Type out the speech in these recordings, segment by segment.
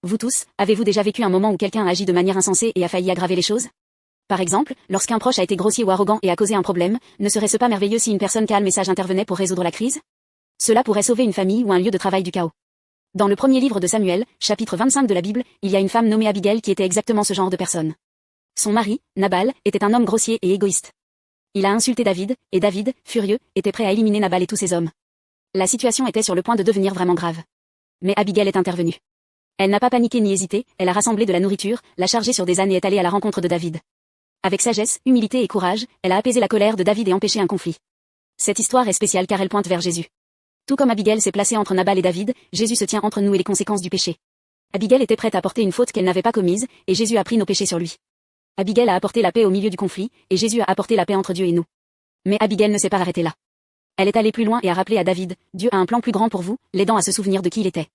Vous tous, avez-vous déjà vécu un moment où quelqu'un a agi de manière insensée et a failli aggraver les choses? Par exemple, lorsqu'un proche a été grossier ou arrogant et a causé un problème, ne serait-ce pas merveilleux si une personne calme et sage intervenait pour résoudre la crise? Cela pourrait sauver une famille ou un lieu de travail du chaos. Dans le premier livre de Samuel, chapitre 25 de la Bible, il y a une femme nommée Abigail qui était exactement ce genre de personne. Son mari, Nabal, était un homme grossier et égoïste. Il a insulté David, et David, furieux, était prêt à éliminer Nabal et tous ses hommes. La situation était sur le point de devenir vraiment grave. Mais Abigail est intervenue. Elle n'a pas paniqué ni hésité, elle a rassemblé de la nourriture, l'a chargée sur des ânes et est allée à la rencontre de David. Avec sagesse, humilité et courage, elle a apaisé la colère de David et empêché un conflit. Cette histoire est spéciale car elle pointe vers Jésus. Tout comme Abigail s'est placée entre Nabal et David, Jésus se tient entre nous et les conséquences du péché. Abigail était prête à porter une faute qu'elle n'avait pas commise, et Jésus a pris nos péchés sur lui. Abigail a apporté la paix au milieu du conflit, et Jésus a apporté la paix entre Dieu et nous. Mais Abigail ne s'est pas arrêtée là. Elle est allée plus loin et a rappelé à David, Dieu a un plan plus grand pour vous, l'aidant à se souvenir de qui il était.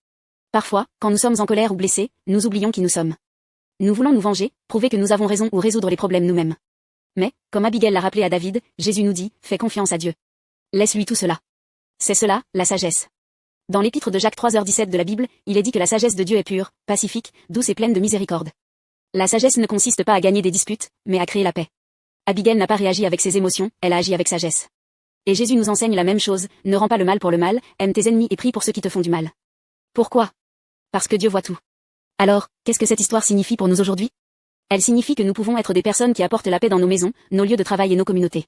Parfois, quand nous sommes en colère ou blessés, nous oublions qui nous sommes. Nous voulons nous venger, prouver que nous avons raison ou résoudre les problèmes nous-mêmes. Mais, comme Abigail l'a rappelé à David, Jésus nous dit, fais confiance à Dieu. Laisse-lui tout cela. C'est cela, la sagesse. Dans l'épître de Jacques 3h17 de la Bible, il est dit que la sagesse de Dieu est pure, pacifique, douce et pleine de miséricorde. La sagesse ne consiste pas à gagner des disputes, mais à créer la paix. Abigail n'a pas réagi avec ses émotions, elle a agi avec sagesse. Et Jésus nous enseigne la même chose, ne rends pas le mal pour le mal, aime tes ennemis et prie pour ceux qui te font du mal. Pourquoi? Parce que Dieu voit tout. Alors, qu'est-ce que cette histoire signifie pour nous aujourd'hui? Elle signifie que nous pouvons être des personnes qui apportent la paix dans nos maisons, nos lieux de travail et nos communautés.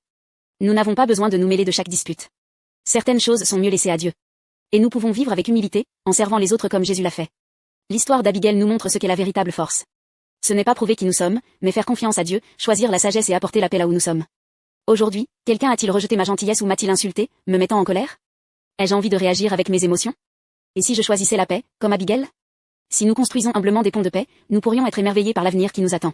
Nous n'avons pas besoin de nous mêler de chaque dispute. Certaines choses sont mieux laissées à Dieu. Et nous pouvons vivre avec humilité, en servant les autres comme Jésus l'a fait. L'histoire d'Abigail nous montre ce qu'est la véritable force. Ce n'est pas prouver qui nous sommes, mais faire confiance à Dieu, choisir la sagesse et apporter la paix là où nous sommes. Aujourd'hui, quelqu'un a-t-il rejeté ma gentillesse ou m'a-t-il insulté, me mettant en colère? Ai-je envie de réagir avec mes émotions? Et si je choisissais la paix, comme Abigail? Si nous construisons humblement des ponts de paix, nous pourrions être émerveillés par l'avenir qui nous attend.